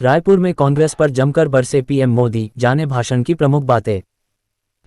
रायपुर में कांग्रेस पर जमकर बरसे पीएम मोदी, जाने भाषण की प्रमुख बातें।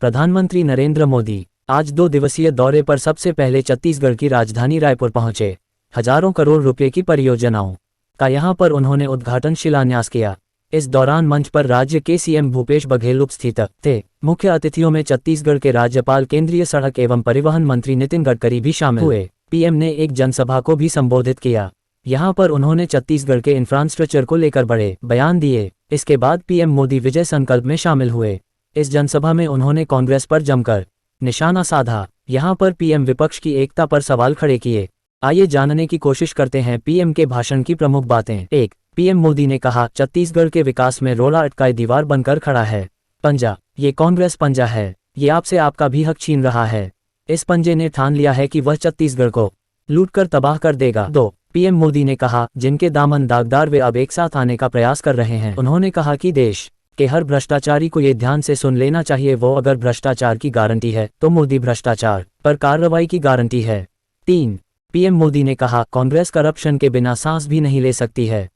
प्रधानमंत्री नरेंद्र मोदी आज 2 दिवसीय दौरे पर सबसे पहले छत्तीसगढ़ की राजधानी रायपुर पहुंचे। हजारों करोड़ रुपए की परियोजनाओं का यहां पर उन्होंने उद्घाटन शिलान्यास किया। इस दौरान मंच पर राज्य के सीएम भूपेश बघेल उपस्थित थे। मुख्य अतिथियों में छत्तीसगढ़ के राज्यपाल, केंद्रीय सड़क एवं परिवहन मंत्री नितिन गडकरी भी शामिल हुए। पीएम ने एक जनसभा को भी संबोधित किया। यहां पर उन्होंने छत्तीसगढ़ के इंफ्रास्ट्रक्चर को लेकर बड़े बयान दिए। इसके बाद पीएम मोदी विजय संकल्प में शामिल हुए। इस जनसभा में उन्होंने कांग्रेस पर जमकर निशाना साधा। यहां पर पीएम विपक्ष की एकता पर सवाल खड़े किए। आइए जानने की कोशिश करते हैं पीएम के भाषण की प्रमुख बातें। 1. पीएम मोदी ने कहा, छत्तीसगढ़ के विकास में रोड़ा अटकाए दीवार बनकर खड़ा है। पंजा, ये कांग्रेस पंजा है। ये आपसे आपका भी हक छीन रहा है। इस पंजे ने ठान लिया है कि वह छत्तीसगढ़ को लूटकर तबाह कर देगा। 2. पीएम मोदी ने कहा, जिनके दामन दागदार वे अब एक साथ आने का प्रयास कर रहे हैं। उन्होंने कहा कि देश के हर भ्रष्टाचारी को ये ध्यान से सुन लेना चाहिए, वो अगर भ्रष्टाचार की गारंटी है तो मोदी भ्रष्टाचार पर कार्रवाई की गारंटी है। 3. पीएम मोदी ने कहा, कांग्रेस करप्शन के बिना सांस भी नहीं ले सकती है।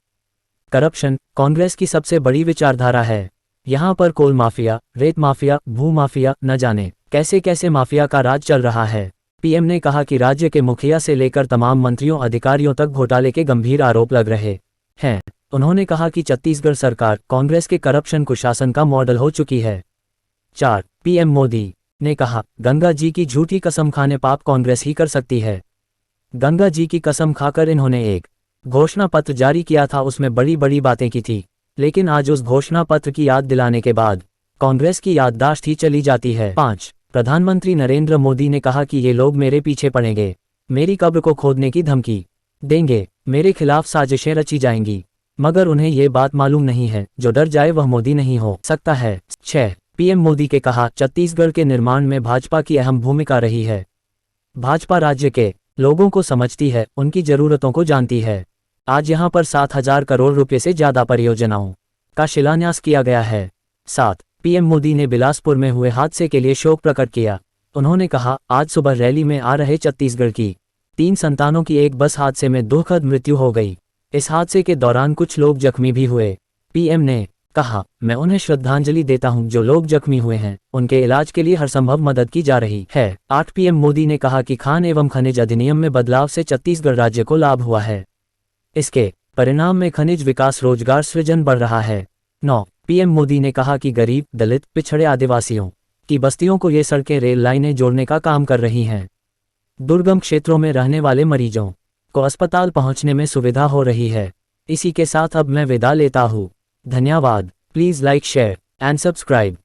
करप्शन कांग्रेस की सबसे बड़ी विचारधारा है। यहाँ पर कोल माफिया, रेत माफिया, भू माफिया, न जाने कैसे कैसे माफिया का राज चल रहा है। पीएम ने कहा कि राज्य के मुखिया से लेकर तमाम मंत्रियों अधिकारियों तक घोटाले के गंभीर आरोप लग रहे हैं। उन्होंने कहा कि छत्तीसगढ़ सरकार कांग्रेस के करप्शन कुशासन का मॉडल हो चुकी है। 4. पीएम मोदी ने कहा, गंगा जी की झूठी कसम खाने पाप कांग्रेस ही कर सकती है। गंगा जी की कसम खाकर इन्होंने एक घोषणा पत्र जारी किया था, उसमें बड़ी बड़ी बातें की थी, लेकिन आज उस घोषणा पत्र की याद दिलाने के बाद कांग्रेस की याददाश्त ही चली जाती है। 5. प्रधानमंत्री नरेंद्र मोदी ने कहा कि ये लोग मेरे पीछे पड़ेंगे, मेरी कब्र को खोदने की धमकी देंगे, मेरे खिलाफ साजिशें रची जाएंगी, मगर उन्हें ये बात मालूम नहीं है, जो डर जाए वह मोदी नहीं हो सकता है। 6. पीएम मोदी के कहा, छत्तीसगढ़ के निर्माण में भाजपा की अहम भूमिका रही है। भाजपा राज्य के लोगों को समझती है, उनकी जरूरतों को जानती है। आज यहां पर 7,000 करोड़ रुपए से ज्यादा परियोजनाओं का शिलान्यास किया गया है। 7. पीएम मोदी ने बिलासपुर में हुए हादसे के लिए शोक प्रकट किया। उन्होंने कहा, आज सुबह रैली में आ रहे छत्तीसगढ़ की 3 संतानों की एक बस हादसे में दुखद मृत्यु हो गई। इस हादसे के दौरान कुछ लोग जख्मी भी हुए। पीएम ने कहा, मैं उन्हें श्रद्धांजलि देता हूं जो लोग जख्मी हुए हैं, उनके इलाज के लिए हर संभव मदद की जा रही है। 8. पीएम मोदी ने कहा कि खान एवं खनिज अधिनियम में बदलाव से छत्तीसगढ़ राज्य को लाभ हुआ है। इसके परिणाम में खनिज विकास, रोजगार सृजन बढ़ रहा है। 9. पीएम मोदी ने कहा कि गरीब, दलित, पिछड़े आदिवासियों की बस्तियों को ये सड़कें, रेल लाइनें जोड़ने का काम कर रही हैं। दुर्गम क्षेत्रों में रहने वाले मरीजों को अस्पताल पहुंचने में सुविधा हो रही है। इसी के साथ अब मैं विदा लेता हूँ। धन्यवाद। Please like, share and subscribe.